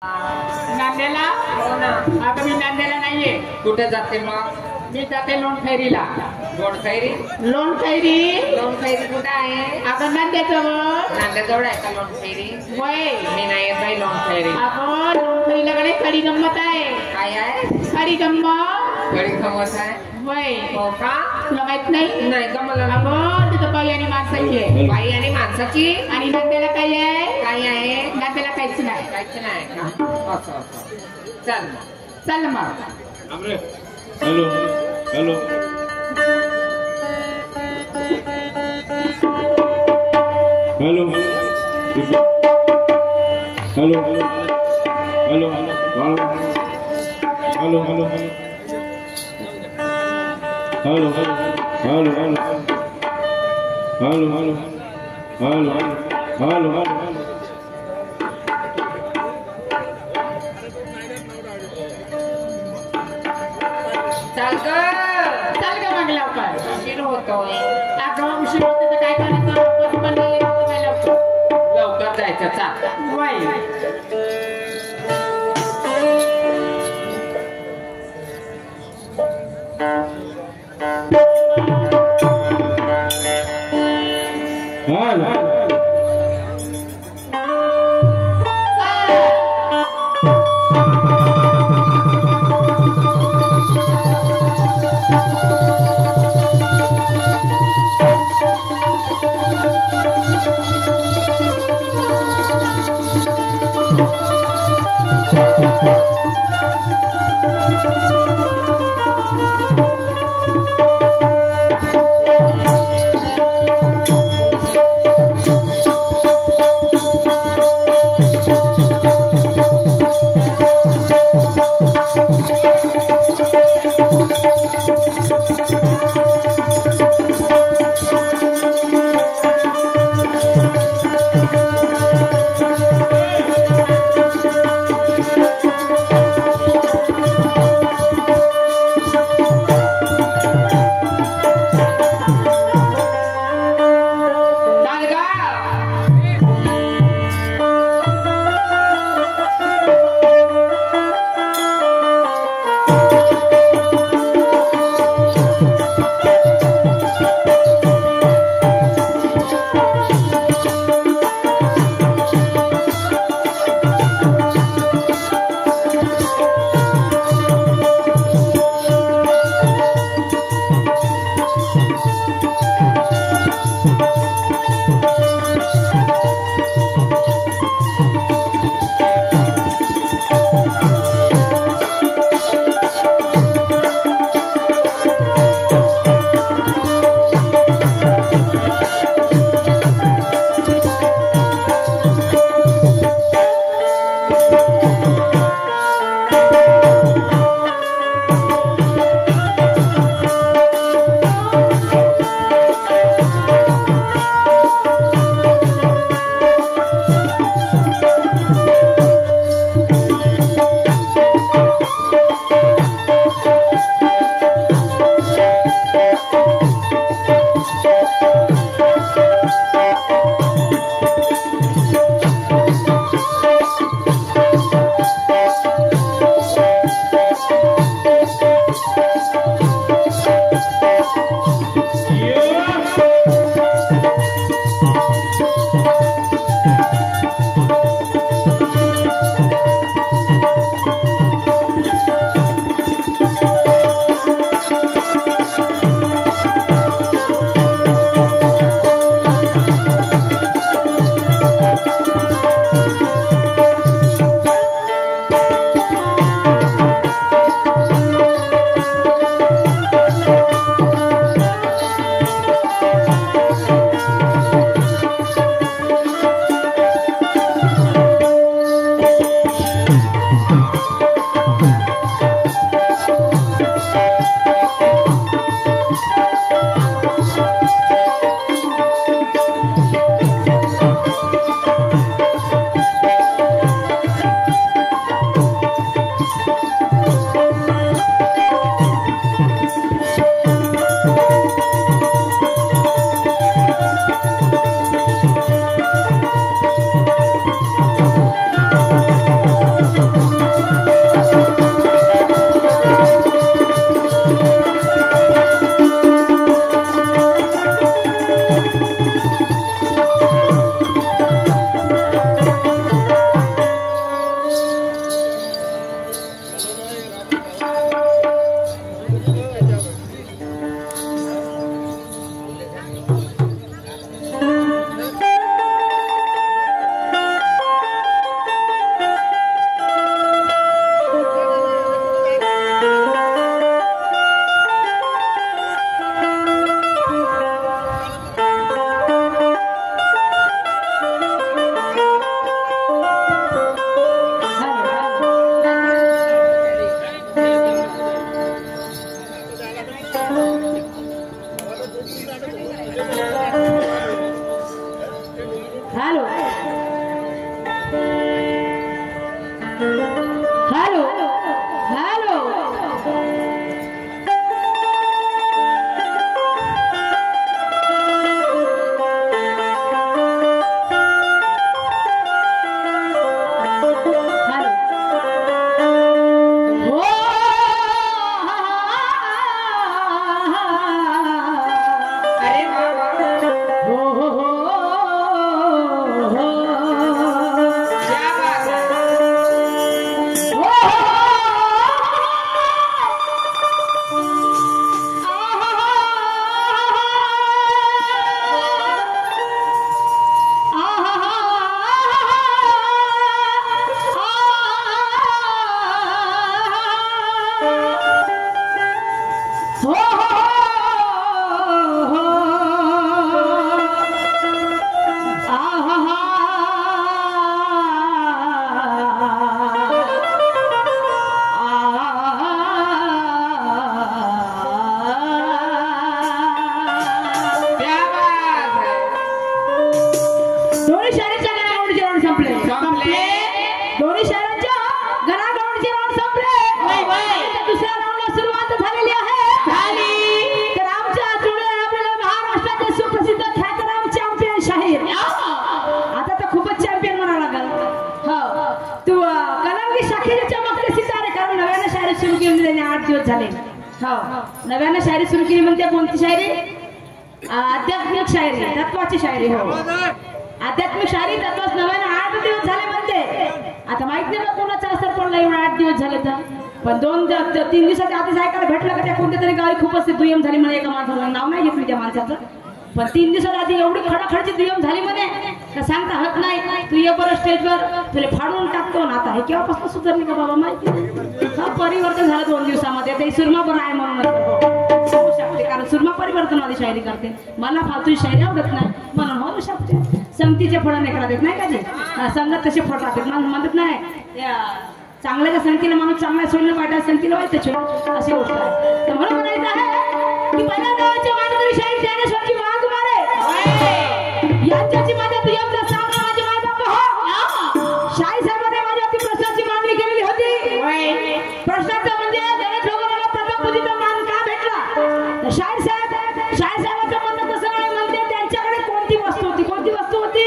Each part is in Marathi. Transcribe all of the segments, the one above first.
नांदेला हो ना. अगं मी नांदेला नाहीये. कुठे जाते मग? मी जाते लोणखैरीला. लोणखैरी? लोणखैरी लोणखैरी कुठे आहे? अगं नांद्याजवळ. नांद्याजवळ आहे का लोणखैरी? वय मी नाही येत बाई लोणखैरी. अगं लोणखैरीला कडे खडी गंमत आहे. काय आहे? खडी गंमत. गडी खमस आहे. वय हो का? तुला माहित नाही? नाही का मला. अगं तिथं बाई आणि माणसाची आहे. बाई आणि माणसाची. आणि नांद्याला काय आहे? काय आहे? नांद्याला काहीच नाही. काहीच नाही का? असं असं. चल चल मग. Hello hello hello hello hello hello hello hello hello hello hello hello hello hello चल ग. चल ग मग लवकर. उशीर होतोय. अगं उशीर होते तर काय करायचं? पण नाही येत काय लवकर. लवकर जायचं. चाल. वय हॅलो हॅलो अरे बाबा क्या बात है क्या बात है दोन्ही शहराच्या घरागावडीचे राऊंड संपले संपले. दोन्ही शहराच्या घरागावडीचे राऊंड संपले आता दुसऱ्या राऊंडला सुरुवात झालेली आहे तर आमच्या जुने आपल्याला महाराष्ट्राचे सुप्रसिद्ध ख्यातनाम चॅम्पियन शाहीर आता तर खूपच चॅम्पियन म्हणावं लागल हो तू कलंगी शाखेचे चमकते सितारे कारण नव्यानं शायरी सुरू केली त्यांनी 8 दिवस झाले हो नव्यानं शायरी सुरू केली म्हणते कोणती शायरी आध्यात्मिक शायरी तत्वाची शायरी हो आध्यात्मिक शायरी तत्वाच नव्यानं 8 दिवस झाले म्हणते आता माहित नाही बा कोणाचा असर पडला एवढा 8 दिवस झाले तर पण 3 दिवसाच्या आधीच ऐकायला भेटलं का त्या कोणत्या तरी गावी खूपच दुय्यम झाली म्हणे एका माणसाला नाव नाही घेतली त्या माणसाचं पण 3 दिवसाच्या आधी एवढी खडाखडची दुय्यम झाली म्हणे का सांगता हत नाही तू ये बरं स्टेजवर तुला फाडून टाकतो ना आता हे केव्हापासून सुधारली का बाबा माहिती हा परिवर्तन झालं 2 दिवसामध्ये ते सुरमा बरं आहे म्हणून होऊ शकते कारण सुरमा परिवर्तनवादी शायरी करते मला फालतू शायरी आवडत नाही म्हणून होऊ शकते संगतीचे फळं नाही करा देत नाही का ते संगत तसे फळ राहतात मला म्हणत नाही चांगल्याच्या संगतीला माणूस चांगल्या सोडलं वाईट संगतीला वाईट छोड अशी गोष्ट आहे तर म्हणून म्हणायचं आहे की पहिल्या गावाच्या मानकरी शाहीर ज्ञानेश्वरची वाघ मारे यांच्याची माझ्या दुय्यमचा सामना माझे माय बाप हो शाही साहेबांनी माझ्यावरती प्रश्नाची मागणी केलेली होती प्रश्नाचं म्हणजे गणेश भगवानाला प्रथम पूजेचा मान का भेटला तर शाहीर साहेबांचं म्हणणं तसं नाही म्हणते त्यांच्याकडे कोणती वस्तू होती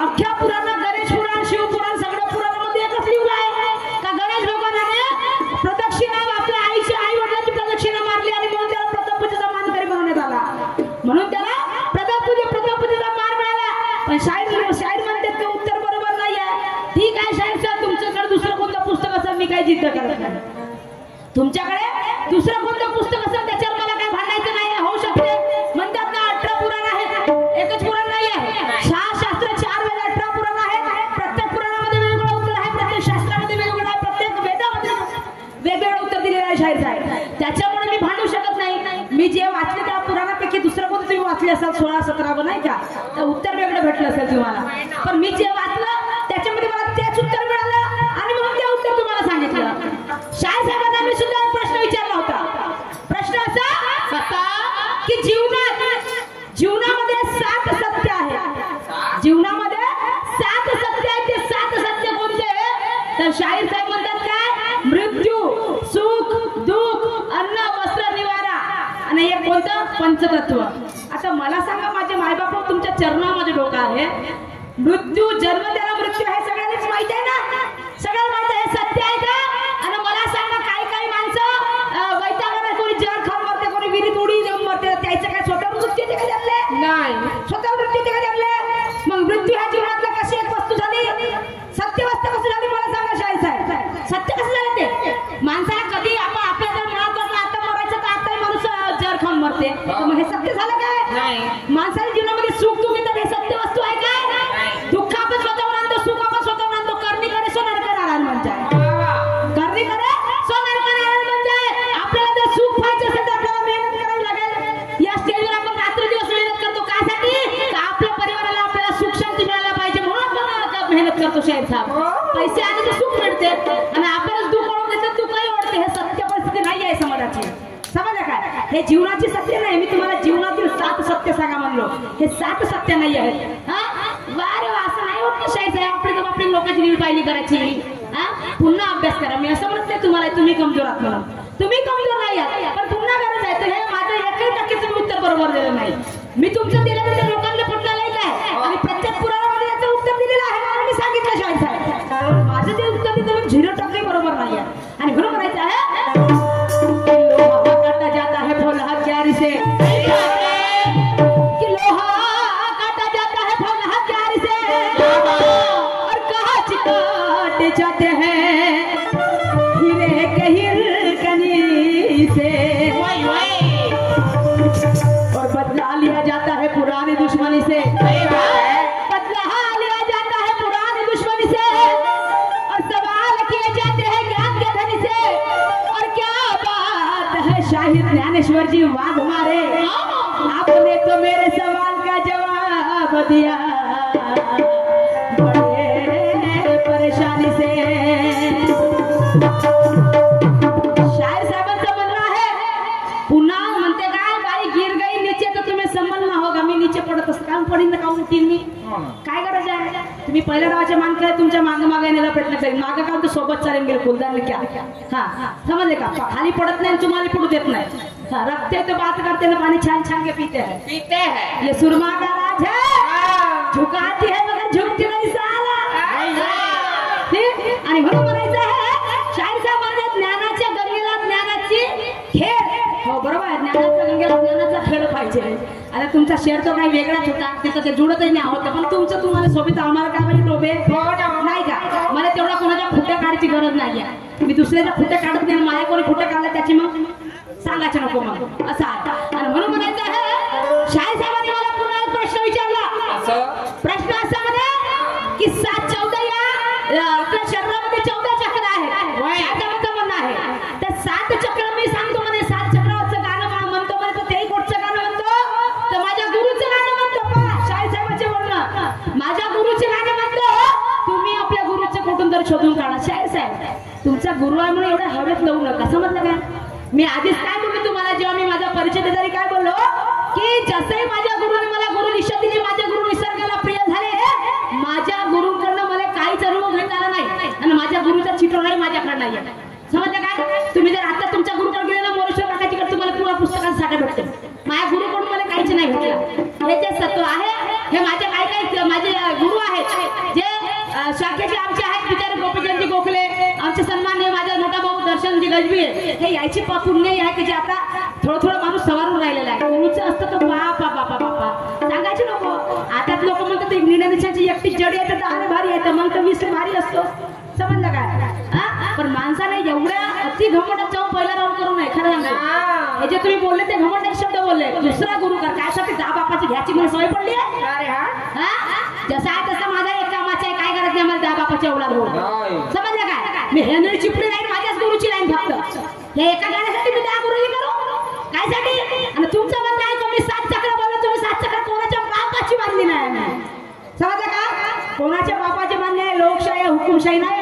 अख्ख्या पुराणात गणेश पुराण शिवपुराण सगळ्या पुराणामध्ये एकच लिहिलं आहे का गणेश भगवानाने प्रदक्षिणा आपल्या आई वडिलांची प्रदक्षिणा मारली आणि म्हणून त्याला प्रथम पूजेचा मानकरी बनवण्यात आला म्हणून त्याला प्रथम पूजेचा मान मिळाला पण शाहीर म्हणतात ते उत्तर बरोबर नाही आहे ठीक आहे शाहीर साहेब तुमच्याकडे दुसरं कोणतं पुस्तक असेल मी काही जिद्द करत नाही तुमच्याकडे दुसरं कोणतं पुस्तक असेल त्याच्यावर मला काही भांडायचं नाही होऊ शकते म्हणतात ना 18 पुराण आहेत एकच पुराण नाही आहे शास्त्र 4 वेद 18 पुराण आहेत प्रत्येक पुराणामध्ये वेगवेगळं उत्तर आहे प्रत्येक शास्त्रामध्ये वेगवेगळं आहे प्रत्येक वेदामध्ये वेगवेगळं उत्तर दिलेलं आहे शाहीर साहेब त्याच्यामुळे मी भांडू शकत नाही मी जे वाचले त्या पुराणापैकी दुसरं कोणतं तुम्ही वाचले असाल 16-17 नाही का तर उत्तर वेगळं भेटलं असेल तुम्हाला पण मी जे वाचलं त्याच्यामध्ये मला तेच उत्तर मिळालं आणि म्हणून ते उत्तर तुम्हाला सांगितलं शाहीर साहेबांना मी सुद्धा एक प्रश्न विचारला होता प्रश्न असा की जीवनामध्ये 7 सत्य आहेत जीवनामध्ये 7 सत्य आहेत ते 7 सत्य कोणते तर शाहीर साहेब म्हणतात काय मृत्यू सुख दुःख अन्न वस्त्र निवारा आणि एक कोणतं पंचतत्व आता मला सांगा माझे मायबाप तुमच्या चरणामध्ये डोकं आहे मृत्यू जन्म त्याला मृत्यू आहे सगळ्यांनीच माहिती आहे ना सगळ्यांना माहिती आहे सत्य आहे का आणि मला सांगा काही माणसं वैतागाने कोणी जळ खाऊन मरते कोणी विहिरीत उडी जाऊन मरते त्याचं काय स्वतः मृत्यू ते का जमले नाही स्वतः मृत्यू ते का जमले मग मृत्यू ह्या जीवनातला कशी एक वस्तू झाली सत्य वस्तू कशी झाली मला सांगा शाहीर साहेब सत्य कसं झालं ते माणसाला कधी आपण आपल्या जर मनात वाटलं आता मरायचं तर आता माणूस जळ खाऊन मरते मग हे सत्य झालं काय माणसाच्या जीवनामध्ये सुख दुःख येतात हे सत्य वस्तू आहे काय दुःख आपण स्वतःवर आणतो सुख आपण स्वतःवर आणतो करणी करे सो नरक नारायण म्हणजे करणी करे सो नरक नारायण म्हणजे आपल्याला जर सुख पाहिजे असेल तर आपल्याला मेहनत करावी लागेल या स्टेजवर आपण रात्रदिवस मेहनत करतो कासाठी का आपल्या परिवाराला आपल्याला सुख शांती मिळायला पाहिजे म्हणून आपण मेहनत करतो शाहीर साहेब पैसे आले तर सुख मिळते आणि आपल्याला दुःख ओढून देतात दुःखही ओढते हे सत्य परिस्थिती नाही आहे समाजाची समजलं काय हे जीवनाची सत्य नाही मी तुम्हाला जीवनातील 7 सत्य सांगा म्हणलो हे 7 सत्य नाही आहेत हा वारे असं नाही होत ना शाहीर साहेब आपली लोकांची नीड पाहिली करायची हा करा. मी असं म्हणत नाही तुम्हाला तुम्ही कमजोर आहात म्हणून. तुम्ही कमजोर नाही आहात, पण पुन्हा गरज आहे. तर हे माझं 1% तुम्ही उत्तर बरोबर दिलं नाही. मी तुमचं दिलं तर ते लोकांना पटलं नाही काय, आणि प्रत्येक पुराणामध्ये याचं उत्तर दिलेलं आहे म्हणून मी सांगितलं शाळेत साहेब. माझं जे उत्तर दिलं 0% बरोबर नाही आहे. आणि म्हणून म्हणायचं आहे लोहा काटा जाता है फौलाद जारी से, कि लोहा काटा जाता है फौलाद जारी से, और कांच काटे जाते हैं हीरे के हिरकनी से, और बदला लिया जाता है पुरानी दुश्मनी से, बदला लिया जाता है पुरानी दुश्मनी से, और सवाल किए जाते हैं ज्ञान के धनी से. और क्या बात है शाहिद ज्ञानेश्वर जी वाघ हमारे, आपने तो मेरे सवाल का जवाब दिया बड़े परेशानी से. शायर साहेबांचं म्हणणं आहे, पुन्हा म्हणते काय बाई गिर गई नीचे तर तुम्ही संभलना होगा. मी नीचे पडत असत काम पडीन का उठीन मी, काय गरज आहे. तुम्ही पहिल्या रावाच्या मान केलं तुमच्या मागे मागे नेला प्रयत्न करेल. मागे का सोबत चालेल गेले फुलदार क्या. हा समजले का, खाली पडत नाही तुम्हाला पडू देत नाही. रखते तो बात करते ना, पानी छान छान के पीते हैं. ये सुरमा का राज है, झुकाती है मगर झुकती नहीं साला. आणि म्हणून म्हणायचं आहे शाहीर साहेब म्हणजे ज्ञानाच्या गंगेला ज्ञानाची खेळ. हो बरोबर आहे, ज्ञानाच्या गंगेला ज्ञानाचा खेळ पाहिजे. आता तुमचा शेअर तो काही वेगळाच होता, तिथं ते जुळतच नाही होतं. पण तुमचं तुम्हाला सोबत आम्हाला काय पाहिजे टोबे नाही का. मला तेवढा कोणाच्या खुट्ट्या काढायची गरज नाहीये. मी दुसऱ्याच्या खुट्ट्या काढत नाही, माझ्या कोणी खुट्ट्या काढल्या त्याची मग सांगायचं नको मग असं आता. आणि म्हणून म्हणायचं आहे शाहीर साहेबांनी मला पुन्हा एक प्रश्न विचारला. प्रश्न असा म्हणे की 7-14 या आपल्या शरीरामध्ये 14 चक्र आहे. त्याचं म्हणणं आहे तर 7 चक्र मी सांगतो म्हणे. 7 चक्रावरचं गाणं म्हणतो म्हणे, तर 23 कोटचं गाणं म्हणतो, तर माझ्या गुरुचं गाणं म्हणतो. शाहीर साहेबांचे म्हणणं माझ्या गुरुचे गाणं म्हणतो. तुम्ही आपल्या गुरुचं कुठून तर शोधून काढा. शाहीर साहेब तुमचा गुरु आहे म्हणून एवढ्या हवेत लावू नका, समजलं काय. मी आधीच काय बोलले तुम्हाला, जेव्हा मी माझा परिचय देताना काय बोललो की जसंही माझ्या गुरुने मला गुरु निष्ठा दिली, माझे गुरु निसर्गाला प्रिय झाले, माझ्या गुरुकडनं मला काहीच अनुभव घेता आला नाही, आणि माझ्या गुरुचा चिठ्ठीही माझ्याकडे नाही. समजलं काय. तुम्ही जर आता तुमच्या गुरुकडे गेले ना मोरेश्वर काकाजीकडे, तुम्हाला पूर्ण पुस्तकांचा साठा भेटते. माझ्या गुरुकडून मला काहीच नाही भेटलं. हे जे सत्व आहे हे माझे काही माझे गुरु आहेत जे शाखेचे आमचे आहेत. बिचारे गोपीचंदजी गोखले आमचे सन्माननीय माझा मोठा भाऊ दर्शनजी गजबी, हे यायची पुण्य आहे की जे आता थोडं माणूस सवारून राहिलेला आहे. गुरुचं असतं तर बापा बापा बापा सांगायचे नको. आता लोक म्हणतात इंग्रजांची एकटी जडी आहे तर आले भारी आहे, मग तर 20 भारी असतो. समजलं काय. पण माणसाने एवढ्या अति घमंडात जाऊन पहिला राऊंड करू नये. खरं सांगतो हे जे तुम्ही बोलले ते घमंडाचे शब्द बोलले. दुसरा गुरु कर काय साठी 10 बापाची घ्यायची मला सवय पडली आहे. जसा आहे तसा माझा एक कामाचा आहे, काय करत नाही मला 10 बापाची औलाद होऊ. समजलं काय. मी हेनरी चिपळी लाईन माझ्याच गुरुची लाईन फक्त. हे एका गाण्यासाठी मी 10 गुरुजी करू काय साठी. आणि तुमचं म्हणणं आहे की मी 7 चक्र बोललो, तुम्ही 7 चक्र कोणाच्या बापाची बांधली नाही. समजलं का. कोणाच्या बापाची बांधली आहे. लोकशाही हुकुमशाही नाही.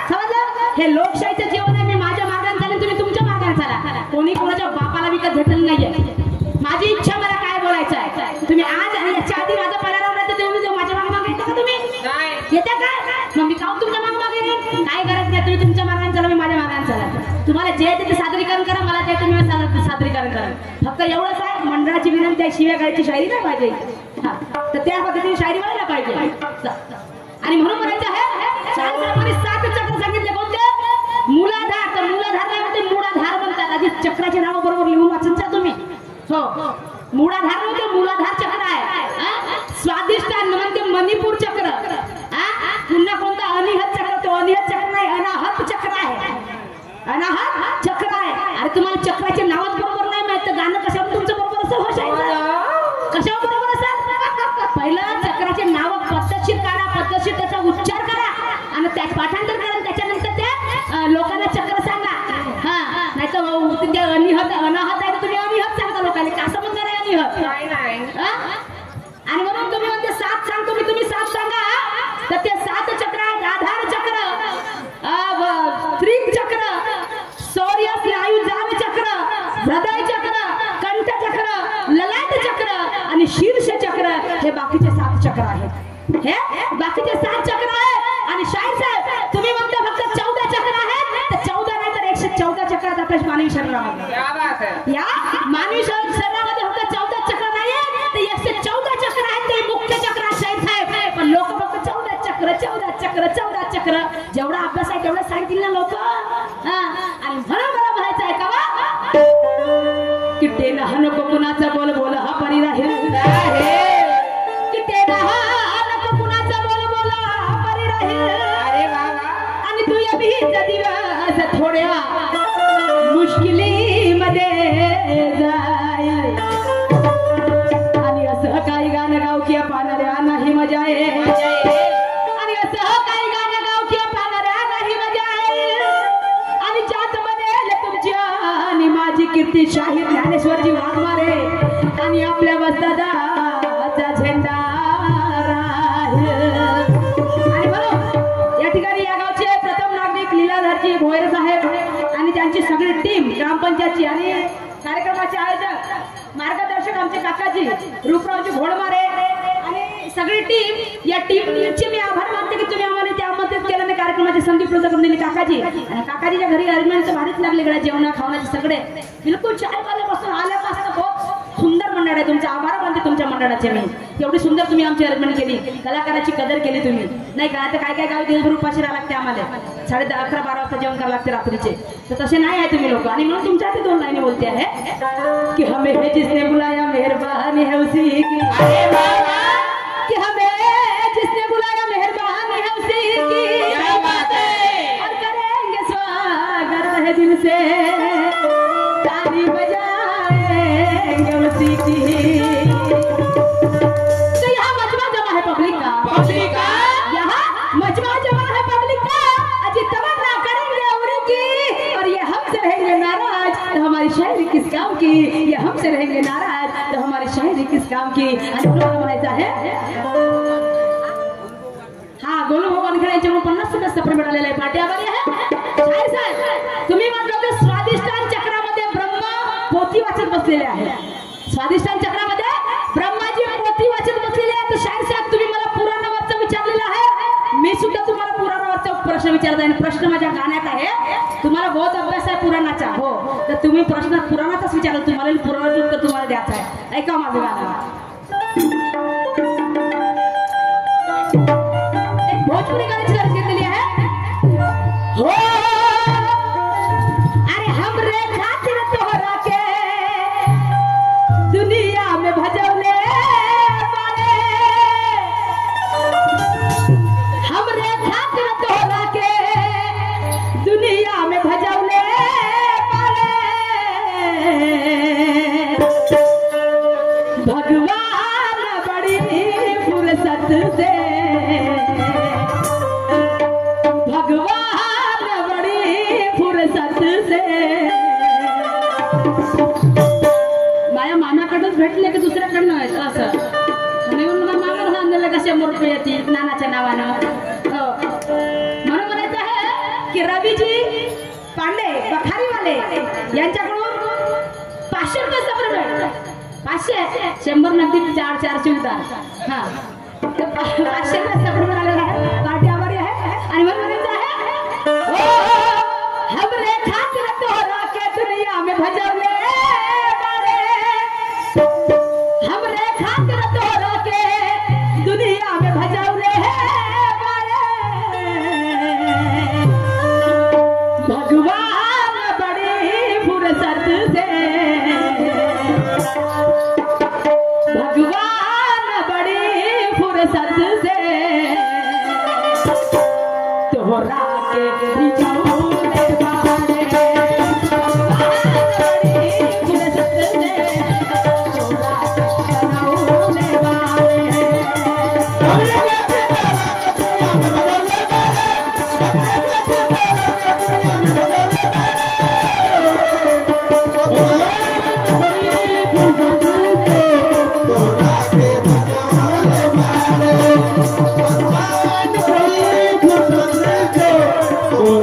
समजलं. हे लोकशाहीचं जीवन आहे. मी माझ्या मार्गाने चालेल, तुम्ही तुमच्या मार्गाने चाला. कोणी कोणाच्या बापाला विकत घेतलेलं नाहीये. माझी इच्छा मला काय बोलायचं आहे. तुम्ही आज आणि याच्या आधी माझा पहिला राऊंड आहे, तुम्ही माझ्या मागे येता का. तुम्ही येता का. मग मी काऊन तुमच्या मागे काय गरज नाही. तुम्ही तुमच्या मार्गाने चाला, मी माझ्या मार्गाने चाला. तुम्हाला जे ते सादरीकरण करा, मला ते तुम्ही सादरीकरण करा. फक्त एवढंच आहे, मंडळाची विनंती आहे, शिव्या गायची शायरी नाही पाहिजे. तर त्या पद्धतीने शायरी व्हायला पाहिजे. आणि म्हणून म्हणायचं आहे शाहीर साहेबांनी 7 चक्र सांगितले. कोणते. मूलाधार. तर मूलाधार नाही म्हणते, मूळाधार म्हणतात. आधी चक्राचे नाव बरोबर लिहून वाचन तुम्ही. हो मूळाधार नव्हते, मूलाधार चक्र आहे. स्वादिष्टान म्हणते मणिपूर चक्र. पुन्हा कोणता अनिहत चक्र. तो अनिहत चक्र नाही, अनाहत चक्र आहे. अनाहत चक्र आहे. अरे तुम्हाला चक्राचे नावच बरोबर नाही माहित, तर गाणं कशावर तुमचं बरोबर असेल. हो शाहीर कशावर बरोबर असेल. पहिलं चक्राचे नाव पद्धतशीर काढा, पद्धतशीर त्याचा उच्चार करा, आणि त्या पाठांतर करा. त्याच्यानंतर त्या लोकांना चक्र सांगा. नाही तर ते अनिहत अनाहत आहे, तुम्ही अनिहत सांगता लोकांना. का समजणार आहे अनिहत. आणि म्हणून तुम्ही म्हणते 7 सांगतो मी, तुम्ही 7 सांगा. तर ते 7 चक्र आहेत. आधार चक्र, त्रिक चक्र, शौर्य स्नायू जाम चक्र, हृदय चक्र, कंठ चक्र, ललाट चक्र आणि शीर्ष चक्र. हे बाकीचे 7 चक्र आहेत. हे बाकीचे 7 चक्र आहेत. आणि शाहीर साहेब तुम्ही म्हणता फक्त 14 चक्र आपल्या मानवी शरीरामध्ये. क्या बात है. या मानवी शरीरामध्ये फक्त 14 चक्र नाहीये, ते 114 चक्र आहेत. ते मुख्य चक्र आहेत साहेब. पण लोक फक्त 14 चक्र जेवढा अभ्यास आहे तेवढं सांगतील ना लोक. आणि म्हणून मला म्हणायचं आहे का की ते नको कुणाचा बोल बोल हा परी राहील. की ते नको कुणाचा बोल बोल हा परी राहील. अरे बाबा. आणि तू या बीच दिवस थोड्या मुश्किलीमध्ये जाईल. आणि असं काही गाणं गावकी पाहणाऱ्या नाही मजा आहे. आणि असं काही गाणं गावकी पाहणाऱ्या नाही मजा आहे. आणि ज्यात बनेल तुमच्या आणि माझी कीर्ती शाहीर ज्ञानेश्वरजी वाघमारे आणि आपल्या वस्तादाचा झेंडा राहील. आणि म्हणून या ठिकाणी या गावचे प्रथम नागरिक लीलाधरजी भोयर साहेब आणि त्यांची सगळी टीम ग्रामपंचायतची आणि कार्यक्रमाचे आयोजक मार्गदर्शक आमचे काकाजी रूपरावजी घोडमारे आणि सगळी टीम या टीमचे मी आभार मानते की तुम्ही आम्हाला त्या आमंत्रित केल्याने कार्यक्रमाची संधी प्रदान करून दिली. काकाजी आणि काकाजीच्या घरी अरेंजमेंट भारीच लागले गड्या जेवणा खावण्याचे सगळे बिलकुल चायवाल्यापासून आल्यापासून खूप सुंदर मंडळ आहे. तुमचा आभार मानते तुमच्या मंडळाचे मी. एवढी सुंदर तुम्ही आमची अरेंजमेंट केली. कलाकाराची कदर केली तुम्ही नाही का. आता काय काय गावी दिवसभर उपाशी राहावं लागते आम्हाला. 10:30 11 वाजता जेवण करावं लागते रात्रीचे. तर तसे नाही आहे तुम्ही लोक. आणि म्हणून तुमच्या हाती 2 लाईनी बोलते आहे की हमें है जिसने बुलाया मेहरबानी है उसी की. अरे बाबा. कि हमें जिसने बुलाया मेहरबानी है उसी की. क्या बात है. और करेंगे स्वागत है दिल से ताली बजाएंगे उसी की. तो यहाँ मजमा जमा है पब्लिक का. यहाँ मजमा जमा है पब्लिक का. अजी तमन्ना करेंगे उनकी और ये हमसे रहेंगे नाराज तो हमारी शायरी किस काम की. ये हमसे रहेंगे नाराज तो हमारी शायरी किस काम की. आणि म्हणायचं आहे हा गोलू भगवान खेळायचे म्हणून 50 सप्र मिळालेला आहे. पाठी आभारी आहे साहेब. तुम्ही म्हटलं तर स्वादिष्टान चक्रामध्ये ब्रह्मा पोथी वाचत बसलेले आहे. स्वादिष्टान चक्रामध्ये ब्रह्माजी पोथी वाचत बसलेले आहे. तर शाहीर साहेब तुम्ही मला पुराणावरचं विचारलेलं आहे. मी सुद्धा तुम्हाला पुराणावरचा प्रश्न विचारत आहे. प्रश्न माझ्या गाण्यात आहे. तुम्हाला बहुत अभ्यास आहे पुराणाचा. हो तर तुम्ही प्रश्न पुराणाचाच विचारला. तुम्हाला पुराणाचं उत्तर तुम्हाला द्यायचं आहे. ऐका माझं गाणं. भोजपुरी गाण्याची गरज घेतलेली आहे. हो अरे हमरे खातिर तोहरा के दुनिया में भजवले बारे. हमरे खातिर तोहरा के दुनिया में भजवले बारे. भगवान बड़ी फुर्सत से माझ्या मामाकडूनच भेटले की दुसऱ्याकडनं आहे असं. मामा सांगितलं का 100 रुपये येतील नानाच्या नावानं. हो म्हणून म्हणायचं आहे की रवीजी पांडे बखारीवाले यांच्याकडून 500 रुपये सप्र मिळतात. 500 100 नगदी 400 उतार. हा 500 रुपये सप्र मिळालेला आहे. पार्टी आभारी आहे. आणि म्हणून म्हणायचं आहे हमरे खातिर तोहरा के दुनिया में भजवले बारे. हमरे खातिर तोहरा के दुनिया में भजवले बारे. भगवान बड़ी फुर्सत से भगवान बड़ी फुर्सत से तोहरा के रिझवले बारे. Oh,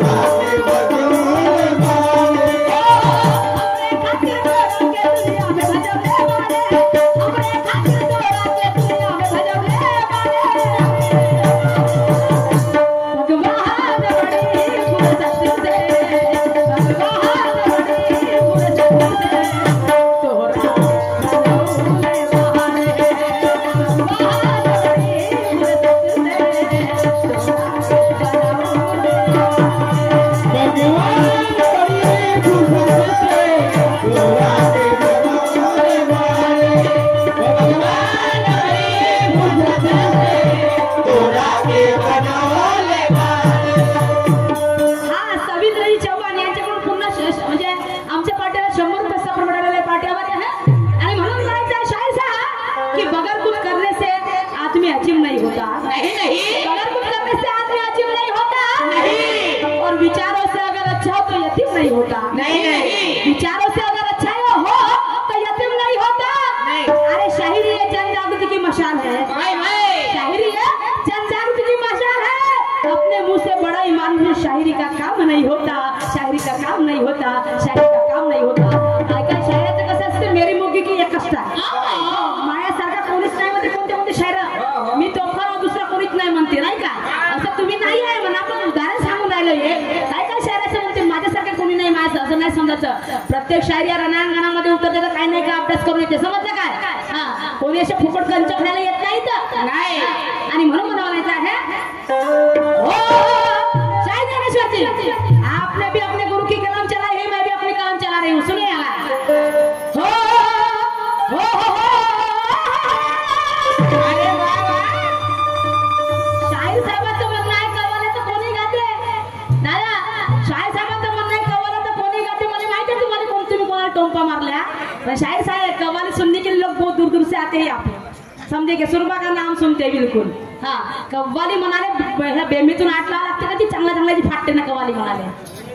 विचारों से अगर अच्छा हो तो यतीम नहीं होता। नहीं नहीं विचारों से अगर अच्छा हो तो यतीम नहीं होता। नहीं। अरे शायरी ये जन जागृति की मशाल है। भाई भाई शायरी है जन जागृति की मशाल है। अपने मुंह से बड़ा ईमान में शायरी का काम नहीं होता, शायरी का काम नहीं होता, शायरी का काम नहीं होता। काय काय शायराचं कसं असतं, मेरी मुगी की एक कष्ट माझ्यासारखा कोणीच नाही म्हणते, कोणते कोणते शायर मी तोफा दुसरा कोणीच नाही म्हणते, नाही का? असं तुम्ही नाही आहे म्हणा, आपण उदाहरण सांगून राहिलो हे. काय काय शायराचं म्हणते माझ्यासारखं कोणी नाही, माझं असं नाही समजायचं. प्रत्येक शायरी या रणांगणामध्ये उतरते तर काही नाही का अभ्यास करून येते, समजलं काय? हा, कोणी असे फुकट कंच खायला येत नाही तर नाही. आणि म्हणून म्हणायचं आहे हो शायद ज्ञानेश्वर जी, आपने भी अपने गुरु की कलम चलाई है, मैं भी अपनी कलम चला रही हूँ, सुनिए हो हो हो अरे बाबा शाहीर साहेबांचं म्हणणं आहे कव्वाल्या तर कोणी गाते दादा, शाहीर साहेबांचं म्हणणं आहे कव्वाल्या तर कोणी गाते. मला माहिती आहे तुम्हाला कोण, तुम्ही कोणाला टोंपा मारल्या, पण शाहीर साहब कव्वाली सुनने के लिए लोग बहुत दूर दूर से आते हैं यहाँ पे, समझे के सुरमा का नाम सुनते बिल्कुल. हा, कव्वाली म्हणाले बेमीतून आठ लावा लागते का ती चांगल्या चांगल्याची फाटते ना कव्वाली म्हणाले,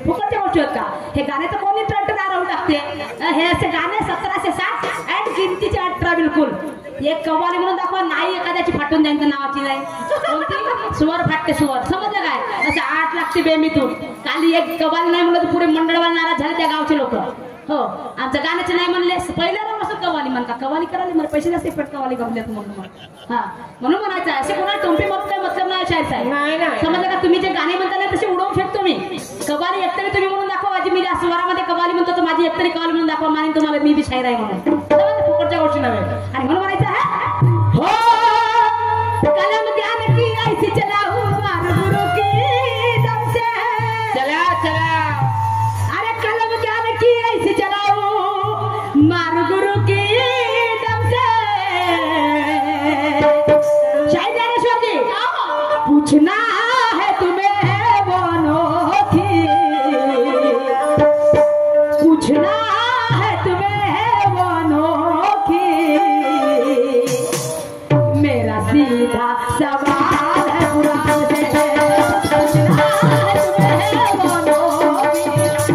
फुकटच्या गोष्टी होत का? हे गाणे तर कोणी टर्टदार राहून टाकते. हे असे गाणे 1760 आणि गिनतीचे 18 बिलकुल. एक कव्वाली म्हणून दाखवा, नाही एखाद्याची फाटून जाईल तर नावाची नाही कोणती, सुवर फाटते सुवर, समजलं काय? असं 8 लागते बेमीतून. काली एक कव्वाली नाही म्हणलं तर पुढे मंडळवाला नाराज झाले त्या गावचे लोक. हो, आमचं गाण्याचे नाही म्हणले, पहिल्या असं कव्वाली म्हणता, कव्वाली करायला मला पैसे जास्त पेट कव्वाली गमल्यात म्हणून. हा, म्हणून म्हणायचं असे कोणाला टोंपी मारून काय मतलब नाही शाहीर साहेब, नाही नाही समजलं का? तुम्ही जे गाणे म्हणता ना तसे उडवून फेकतो मी. कव्वाली एकतरी तुम्ही म्हणून दाखवा, माझी मी ज्या स्वरामध्ये कव्वाली म्हणतो तर माझी एकतरी कव्वाली म्हणून दाखवा, मानेन तुम्हाला मी बी शाहीर आहे म्हणून, फुकटच्या गोष्टी नव्हे. आणि म्हणून म्हणायचं आहे हो कलम ध्यान की ऐसी चलाऊ मार गुरु की दम से, चला चला. अरे कलम ज्ञान की ऐसी चलाऊ मार गुरु की दम से. शायद ज्ञानेश्वर जी, पूछना है तुम्हें वो अनोखी, पूछना है तुम्हें वो अनोखी, मेरा सीधा सवाल है कुरान से, पूछना है तुम्हें वो अनोखी,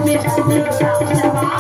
मेरा सीधा सवाल है कुरान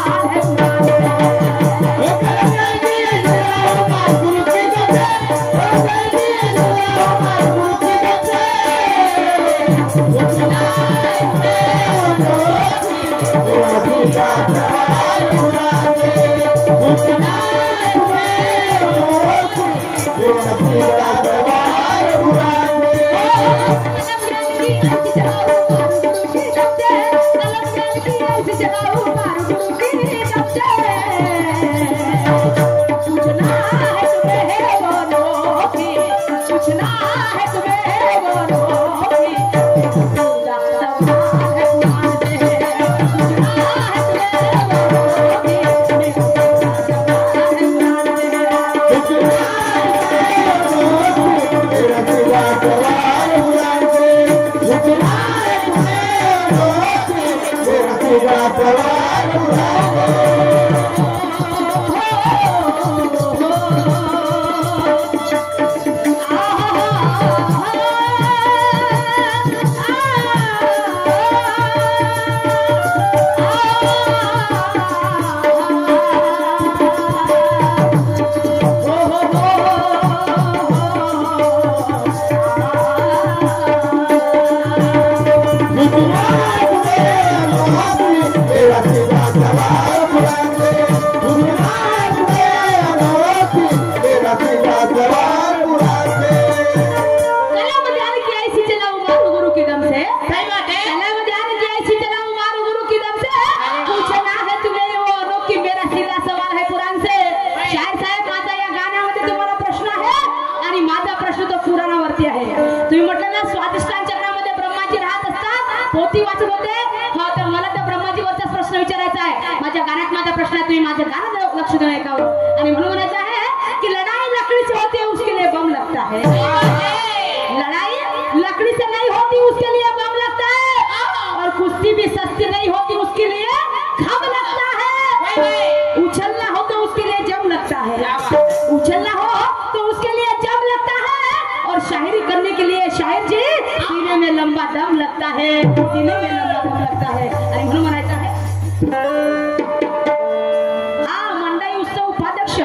पोथी वाचत होते. हो, तर मला त्या ब्रह्माजीवरचाच प्रश्न विचारायचा आहे. माझ्या गाण्यात माझा प्रश्न आहे, तुम्ही माझ्या गाण्यात लक्ष देणं ऐकावं. आणि म्हणून म्हणायचं आहे की लढाई लकड़ी से होती है उसके लिए बम लगता है, लड़ाई लकड़ी से नहीं होती उसके लिए बम लगता है, और कुश्ती भी सस्ती नहीं होती उसके लिए घम लगता है. उछलना हो तो उसके लिए जम लगता है, उछलना हो तो उसके लिए जम लगता है, और शायरी करने के लिए शायर जी सीने में लंबा दम लगता है, सीने में लंबा दम लगता है. करायचा आहे आणि म्हणून म्हणायचं आहे हा मंडई उत्सव उपाध्यक्ष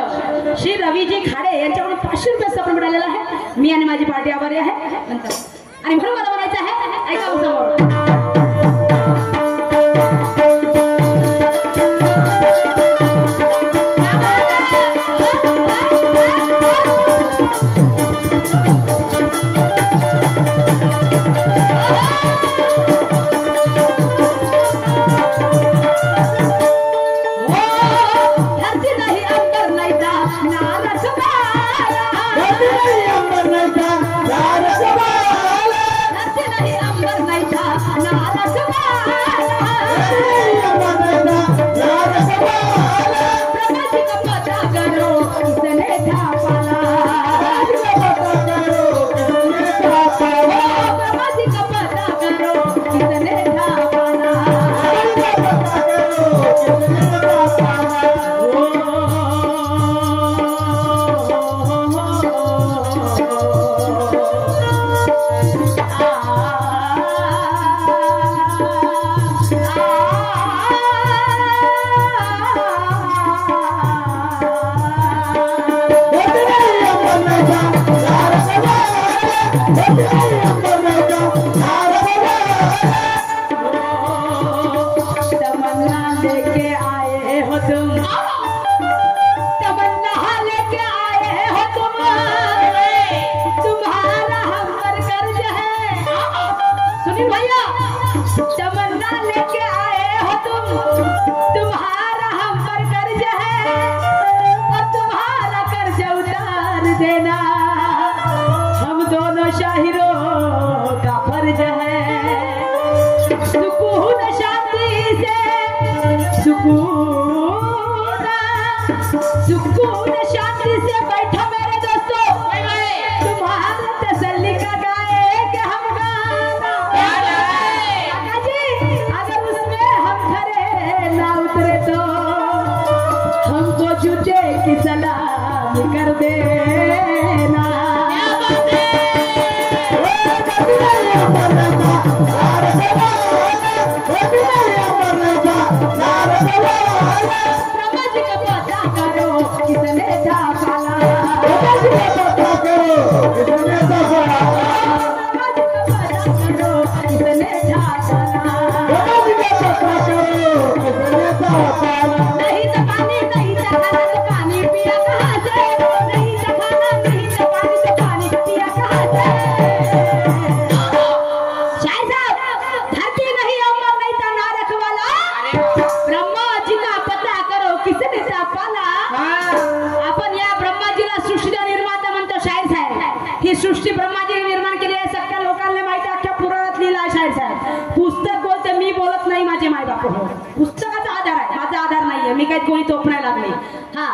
श्री रवीजी खाडे यांच्याकडून 500 रुपये सपोर्ट मिळालेला आहे. मी आणि माझी पार्टी आभारी आहे नंतर आणि म्हणून मला म्हणायचं आहे ऐका समोर सुकून शांति से बैठो मेरे दोस्तों, तुम्हारा तसल्ली का गाए कि हम गाना। काका जी अगर उसमें हम खरे ना उतरे तो हमको जूते की सलामी कर देना। सृष्टी ब्रह्माजीने निर्माण केली आहे. सगळ्या लोकांना माहिती आहे, अख्ख्या पुराणात लिहिलं आहे शाहीर साहेब. पुस्तक बोलते, मी बोलत नाही, माझे माय बाप पुस्तकाचा आधार आहे, माझा आधार नाहीये, मी काही कोणी तोपणाय लागले. हा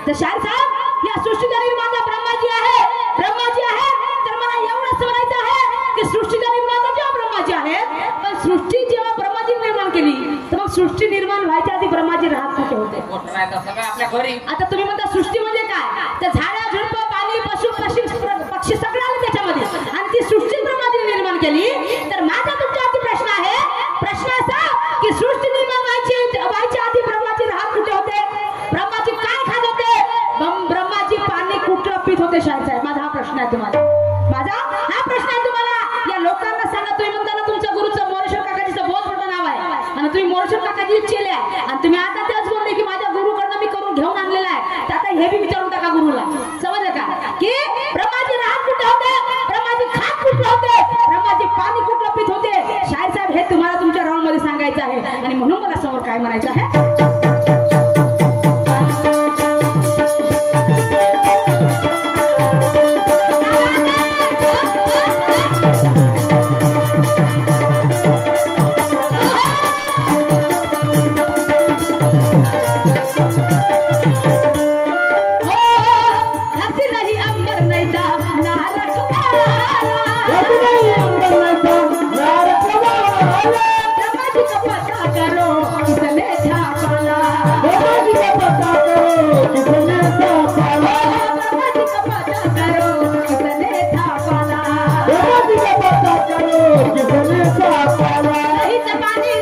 तर शाहीर साहेब या सृष्टीचा निर्माता ब्रह्माजी आहे. ब्रह्माजी आहे तर मला एवढंच म्हणायचं आहे की सृष्टीचा निर्माता जेव्हा ब्रह्माजी आहे, पण सृष्टी जेव्हा ब्रह्माजी निर्माण केली तर मग सृष्टी निर्माण व्हायच्या आधी ब्रह्माजी राहत कुठे होते? आपल्या घरी. आता तुम्ही म्हणता सृष्टी म्हणजे काय? तर झाडा झुडप पाणी पशु पक्षी सगळं आलं त्याच्यामध्ये, आणि ती सृष्टी ब्रह्माजीने निर्माण केली. तर माझा तुमच्यावरती प्रश्न आहे, प्रश्न असा की सृष्टी निर्माण व्हायच्या आधी ब्रह्माजी राहत कुठे होते? ब्रह्माजी काय खात होते? ब्रह्माजी पाणी कुठलं पित होते? शाहीर साहेब माझा हा प्रश्न आहे तुम्हाला, माझा हा प्रश्न आहे तुम्हाला. या लोकांना सांगा, तुम्ही म्हणता ना तुमच्या गुरुचं मोरेश्वर काकाजीचं बहुत मोठं नाव आहे आणि तुम्ही मोरेश्वर काकाजी केले आहे, आणि तुम्ही आता तेच बोलले की माझ्या गुरुकडनं मी करून घेऊन आणलेला आहे. तर आता हे बी विचारून टाका गुरुला, समजलं का? की ब्रह्माजी राहत कुठे होते? ब्रह्माजी खात कुठलं होते? ब्रह्माजी पाणी कुठलं पित होते? शाहीर साहेब हे तुम्हाला तुमच्या राऊंड मध्ये सांगायचं आहे, आणि म्हणून मला समोर काय म्हणायचं आहे.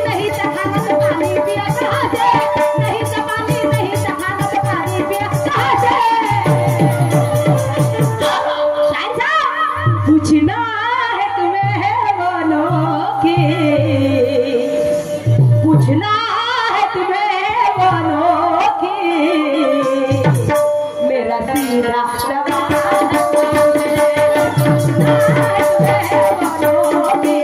नहीं पूछना है तुम्हें वालों की मेरा सीधा सवाल पूछना है तुम्हें वालों की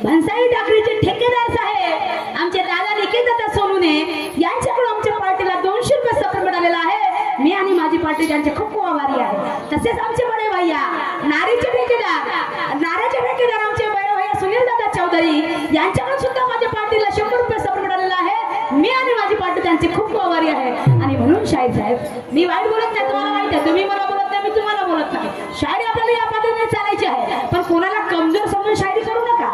भन्साई टाकळीचे ठेकेदार साहेब आमचे दादा निकेतदादा सोनूने यांच्याकडून आमच्या पार्टीला 200 रुपये सपोर्ट मिळालेला आहे। मी आणि माझी पार्टी त्यांचे खूप आभारी आहे। तसेच आमचे बडे भैया नारीचे ठेकेदार आमचे बडे भैया सुनील दादा चौधरी यांच्याकडून सुद्धा माझ्या पार्टीला 100 रुपये सपोर्ट मिळालेला आहे। मी आणि माझी पार्टी त्यांचे खूप आभारी आहे। आणि म्हणून शाहीर साहेब मी वाईट बोलत नाही, तुम्हाला माहिती आहे, तुम्ही मला बोलत नाही, मी तुम्हाला बोलत नाही। शायरी आपल्याला या पद्धतीने चालायची आहे, पण कोणाला कमजोर समजून शायरी करू नका।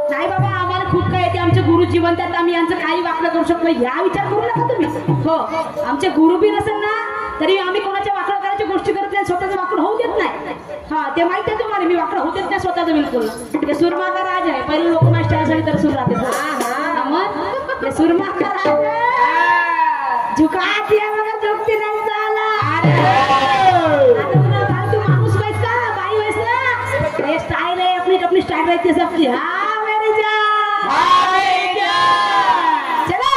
नाही बाबा आम्हाला खूप काय येते, आमचे गुरु जिवंत आहेत, आम्ही यांचं काही वाकडं करू शकतो ह्या विचार करू नका तुम्ही। हो आमचे गुरु बी नसेल ना तरी आम्ही कोणाच्या वाकडं करायची गोष्टी करत नाही, स्वतःचं वाकडं होऊ देत नाही। हा ते माहिती आहे तुम्हाला, मी वाकडं होऊ देत नाही स्वतःचं बिलकुल। ते सुरमा का राज आहे, पहिले लोक मास्टर तर सुर राहते मग ते सुरमा का राज झुका दिया मगर झुकती नाही झाला। तू माणूस व्हायस का बाई व्हायस ना, ये स्टाइल है अपनी अपनी स्टाइल रहती है सबकी। हाँ मेरी जान, हाँ मेरी जान, चलो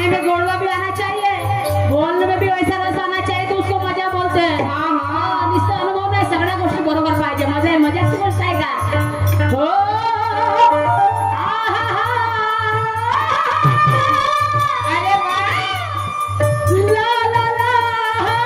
गाने में गोड़वा भी आना चाहिए, बोलने में भी वैसा रस आना चाहिए, तो उसको मजा बोलते हैं। हाँ, नुसतं अनुभव नाही, सगळ्या गोष्टी बरोबर पाहिजे। मजा आहे, मजाची गोष्ट आहे का? हो अरे वा ला ला ला ला ला ला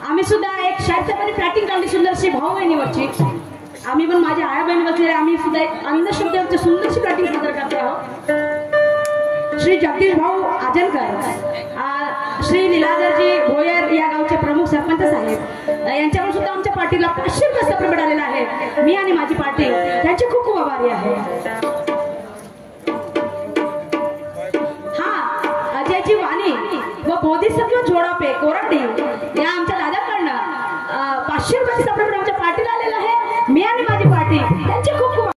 आम्ही सुद्धा एक शास्त्रपणे प्रॅक्टिंग काढली सुंदरशी भाऊ बहिणीवरची। आम्ही पण माझ्या आया बहिणी बसलेले, आम्ही सुद्धा एक आनंद शब्दावरची सुंदरशी प्रॅक्टिंग सादर करते आहोत। श्री जगदीश भाऊ आजनकर, श्री लीलाधरजी भोयर या गावचे प्रमुख सरपंच साहेब यांच्याकडून सुद्धा आमच्या पार्टीला 500 रुपये सप्र मिळालेला आहे। मी आणि माझी पार्टी त्यांची खूप खूप आभारी आहे। हा, अजयची वाणी व बोधिसत्व जोडापे कोराडी या आमच्या दादाकडनं 500 रुपये सप्र